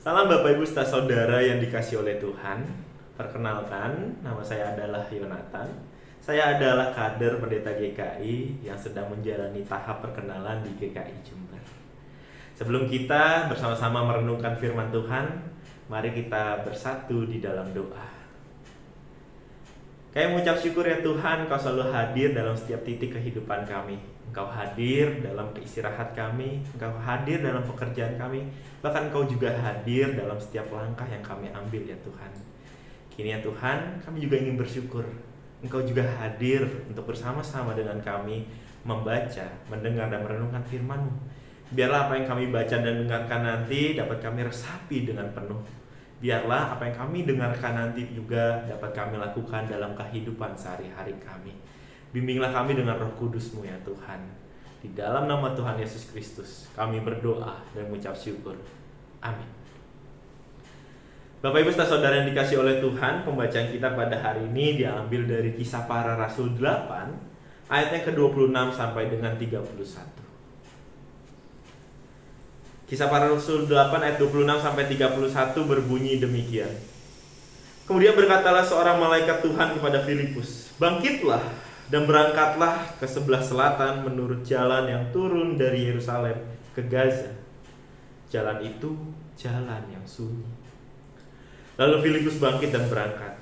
Salam Bapak Ibu serta Saudara yang dikasihi oleh Tuhan. Perkenalkan, nama saya adalah Yonatan. Saya adalah kader pendeta GKI yang sedang menjalani tahap perkenalan di GKI Jember. Sebelum kita bersama-sama merenungkan firman Tuhan, mari kita bersatu di dalam doa. Kami mengucap syukur ya Tuhan, Kau selalu hadir dalam setiap titik kehidupan kami. Engkau hadir dalam istirahat kami, Engkau hadir dalam pekerjaan kami, bahkan Engkau juga hadir dalam setiap langkah yang kami ambil ya Tuhan. Kini ya Tuhan, kami juga ingin bersyukur Engkau juga hadir untuk bersama-sama dengan kami membaca, mendengar dan merenungkan firman-Mu. Biarlah apa yang kami baca dan dengarkan nanti dapat kami resapi dengan penuh. Biarlah apa yang kami dengarkan nanti juga dapat kami lakukan dalam kehidupan sehari-hari kami. Bimbinglah kami dengan Roh Kudus-Mu ya Tuhan. Di dalam nama Tuhan Yesus Kristus kami berdoa dan mengucap syukur. Amin. Bapak Ibu serta Saudara yang dikasihi oleh Tuhan, pembacaan kita pada hari ini diambil dari Kisah Para Rasul 8 ayat yang ke-26 sampai dengan 31. Kisah Para Rasul 8 ayat 26 sampai 31 berbunyi demikian. Kemudian berkatalah seorang malaikat Tuhan kepada Filipus, "Bangkitlah dan berangkatlah ke sebelah selatan menurut jalan yang turun dari Yerusalem ke Gaza. Jalan itu jalan yang sunyi." Lalu Filipus bangkit dan berangkat.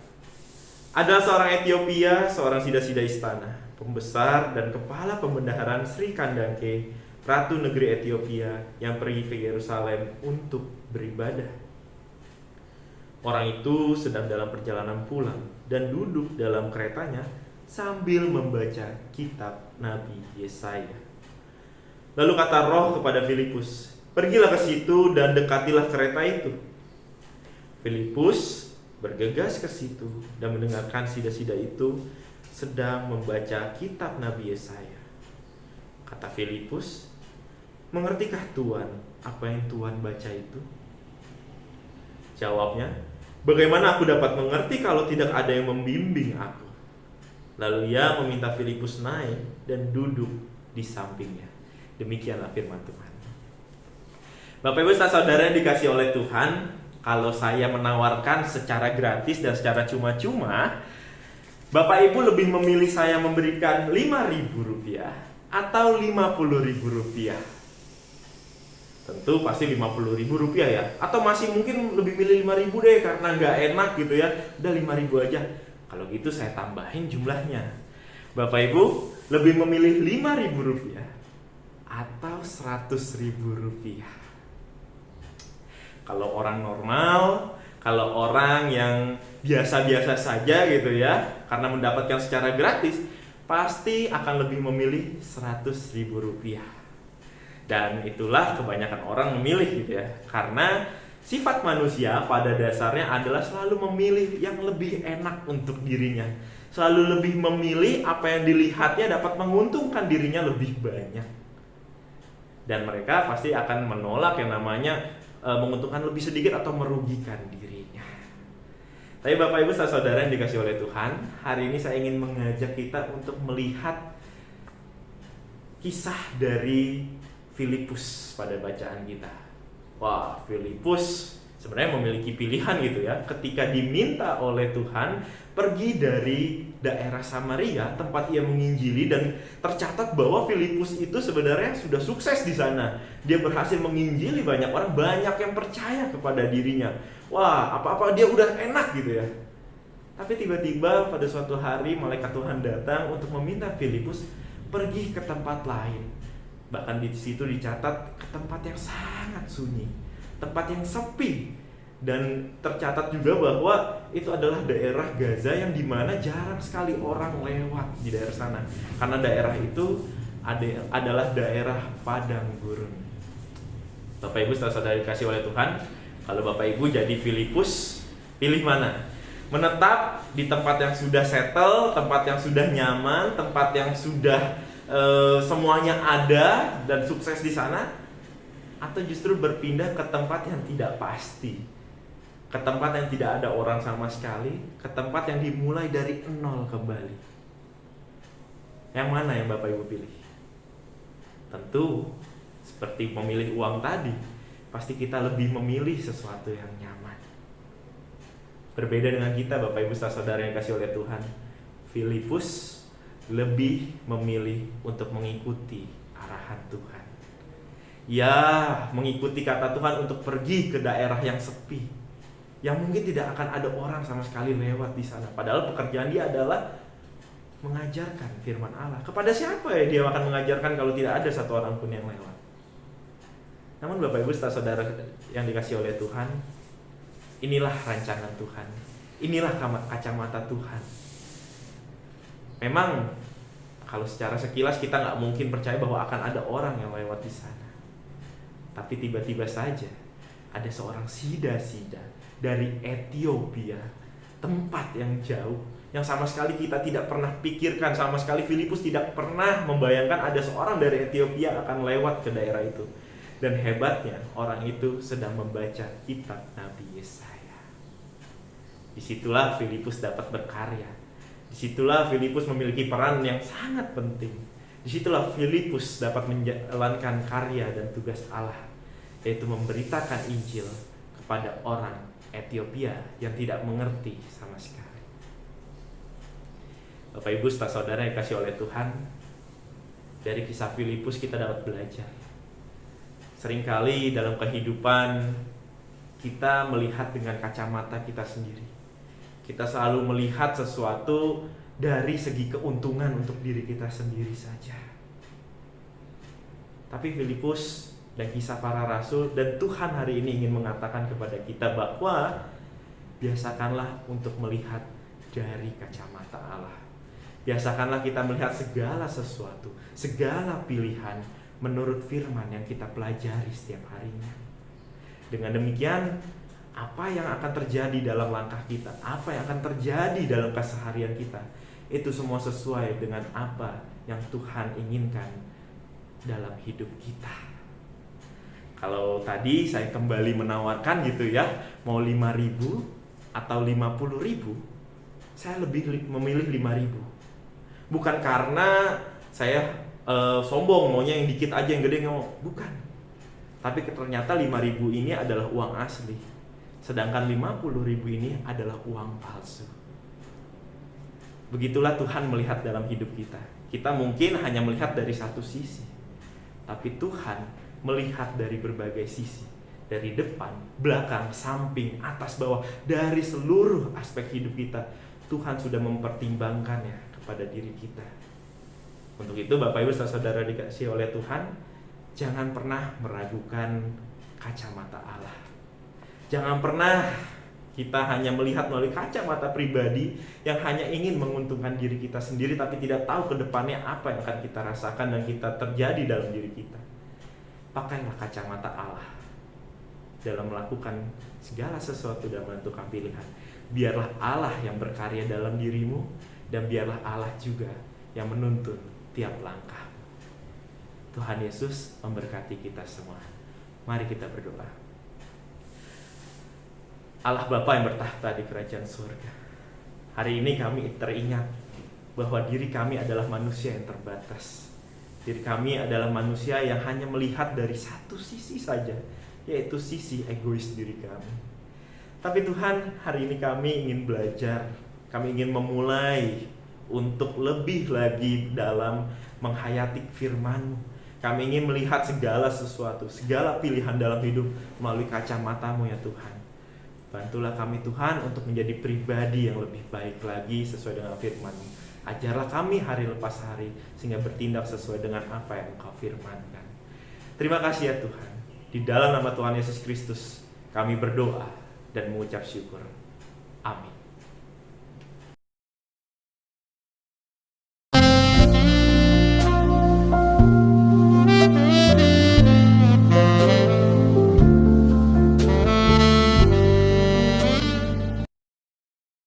Ada seorang Etiopia, seorang sida-sida istana, pembesar dan kepala pembendaharaan Sri Kandake, ratu negeri Etiopia, yang pergi ke Yerusalem untuk beribadah. Orang itu sedang dalam perjalanan pulang dan duduk dalam keretanya sambil membaca kitab Nabi Yesaya. Lalu kata Roh kepada Filipus, "Pergilah ke situ dan dekatilah kereta itu." Filipus bergegas ke situ dan mendengarkan sida-sida itu sedang membaca kitab Nabi Yesaya. Kata Filipus, "Mengertikah Tuan apa yang Tuan baca itu?" Jawabnya, "Bagaimana aku dapat mengerti kalau tidak ada yang membimbing aku?" Lalu ia meminta Filipus naik dan duduk di sampingnya. Demikianlah firman Tuhan. Bapak Ibu saudara yang dikasihi oleh Tuhan, kalau saya menawarkan secara gratis dan secara cuma-cuma, Bapak Ibu lebih memilih saya memberikan Rp5.000 atau Rp50.000? Tentu pasti Rp50.000 ya. Atau masih mungkin lebih milih Rp5.000 deh karena nggak enak gitu ya. Udah Rp5.000 aja. Kalau gitu saya tambahin jumlahnya. Bapak Ibu lebih memilih Rp5.000 atau Rp100.000? Kalau orang normal, kalau orang yang biasa-biasa saja gitu ya, karena mendapatkan secara gratis, pasti akan lebih memilih Rp100.000. Dan itulah kebanyakan orang memilih gitu ya. Karena sifat manusia pada dasarnya adalah selalu memilih yang lebih enak untuk dirinya. Selalu lebih memilih apa yang dilihatnya dapat menguntungkan dirinya lebih banyak. Dan mereka pasti akan menolak yang namanya menguntungkan lebih sedikit atau merugikan dirinya. Tapi Bapak Ibu saudara yang dikasihi oleh Tuhan, hari ini saya ingin mengajak kita untuk melihat kisah dari Filipus pada bacaan kita. Wah, Filipus sebenarnya memiliki pilihan gitu ya. Ketika diminta oleh Tuhan pergi dari daerah Samaria tempat ia menginjili, dan tercatat bahwa Filipus itu sebenarnya sudah sukses di sana. Dia berhasil menginjili banyak orang, banyak yang percaya kepada dirinya. Wah, apa-apa dia udah enak gitu ya. Tapi tiba-tiba pada suatu hari malaikat Tuhan datang untuk meminta Filipus pergi ke tempat lain. Bahkan di situ dicatat ke tempat yang sangat sunyi, tempat yang sepi. Dan tercatat juga bahwa itu adalah daerah Gaza yang dimana jarang sekali orang lewat di daerah sana. Karena daerah itu adalah daerah padang gurun. Bapak Ibu saudara dikasihi oleh Tuhan, kalau Bapak Ibu jadi Filipus, pilih mana? Menetap di tempat yang sudah settle, tempat yang sudah nyaman, tempat yang sudah semuanya ada dan sukses di sana, atau justru berpindah ke tempat yang tidak pasti, ke tempat yang tidak ada orang sama sekali, ke tempat yang dimulai dari nol kembali? Yang mana yang Bapak Ibu pilih? Tentu seperti memilih uang tadi, pasti kita lebih memilih sesuatu yang nyaman. Berbeda dengan kita, Bapak Ibu saudara yang kasih oleh Tuhan, Filipus lebih memilih untuk mengikuti arahan Tuhan. Ya, mengikuti kata Tuhan untuk pergi ke daerah yang sepi, yang mungkin tidak akan ada orang sama sekali lewat di sana. Padahal pekerjaan dia adalah mengajarkan firman Allah. Kepada siapa ya dia akan mengajarkan kalau tidak ada satu orang pun yang lewat? Namun Bapak Ibu saudara yang dikasih oleh Tuhan, inilah rancangan Tuhan. Inilah kacamata Tuhan. Memang kalau secara sekilas kita nggak mungkin percaya bahwa akan ada orang yang lewat di sana. Tapi tiba-tiba saja ada seorang sida-sida dari Ethiopia, tempat yang jauh, yang sama sekali kita tidak pernah pikirkan, sama sekali Filipus tidak pernah membayangkan ada seorang dari Ethiopia akan lewat ke daerah itu. Dan hebatnya orang itu sedang membaca kitab Nabi Yesaya. Disitulah Filipus dapat berkarya. Disitulah Filipus memiliki peran yang sangat penting. Disitulah Filipus dapat menjalankan karya dan tugas Allah, yaitu memberitakan Injil kepada orang Ethiopia yang tidak mengerti sama sekali. Bapak Ibu saudara yang kasih oleh Tuhan, dari kisah Filipus kita dapat belajar. Seringkali dalam kehidupan kita melihat dengan kacamata kita sendiri. Kita selalu melihat sesuatu dari segi keuntungan untuk diri kita sendiri saja. Tapi Filipus dan kisah para rasul dan Tuhan hari ini ingin mengatakan kepada kita bahwa biasakanlah untuk melihat dari kacamata Allah. Biasakanlah kita melihat segala sesuatu, segala pilihan menurut firman yang kita pelajari setiap harinya. Dengan demikian, apa yang akan terjadi dalam langkah kita, apa yang akan terjadi dalam keseharian kita, itu semua sesuai dengan apa yang Tuhan inginkan dalam hidup kita. Kalau tadi saya kembali menawarkan gitu ya, mau 5.000 atau 50.000, saya lebih memilih 5.000. Bukan karena saya sombong, maunya yang dikit aja, yang gede nggak mau. Bukan. Tapi ternyata 5.000 ini adalah uang asli, sedangkan 50.000 ini adalah uang palsu. Begitulah Tuhan melihat dalam hidup kita. Kita mungkin hanya melihat dari satu sisi, tapi Tuhan melihat dari berbagai sisi, dari depan, belakang, samping, atas, bawah, dari seluruh aspek hidup kita. Tuhan sudah mempertimbangkannya kepada diri kita. Untuk itu Bapak Ibu saudara dikasih oleh Tuhan, jangan pernah meragukan kacamata Allah. Jangan pernah kita hanya melihat melalui kacamata pribadi yang hanya ingin menguntungkan diri kita sendiri, tapi tidak tahu ke depannya apa yang akan kita rasakan dan kita terjadi dalam diri kita. Pakailah kacamata Allah dalam melakukan segala sesuatu dan menentukan pilihan. Biarlah Allah yang berkarya dalam dirimu, dan biarlah Allah juga yang menuntun tiap langkah. Tuhan Yesus memberkati kita semua. Mari kita berdoa. Allah Bapa yang bertahta di kerajaan surga, hari ini kami teringat bahwa diri kami adalah manusia yang terbatas. Diri kami adalah manusia yang hanya melihat dari satu sisi saja, yaitu sisi egois diri kami. Tapi Tuhan, hari ini kami ingin belajar, kami ingin memulai untuk lebih lagi dalam menghayati firman-Mu. Kami ingin melihat segala sesuatu, segala pilihan dalam hidup melalui kacamata-Mu ya Tuhan. Bantulah kami Tuhan untuk menjadi pribadi yang lebih baik lagi sesuai dengan firman-Mu. Ajarlah kami hari lepas hari sehingga bertindak sesuai dengan apa yang Engkau firmankan. Terima kasih ya Tuhan. Di dalam nama Tuhan Yesus Kristus kami berdoa dan mengucap syukur. Amin.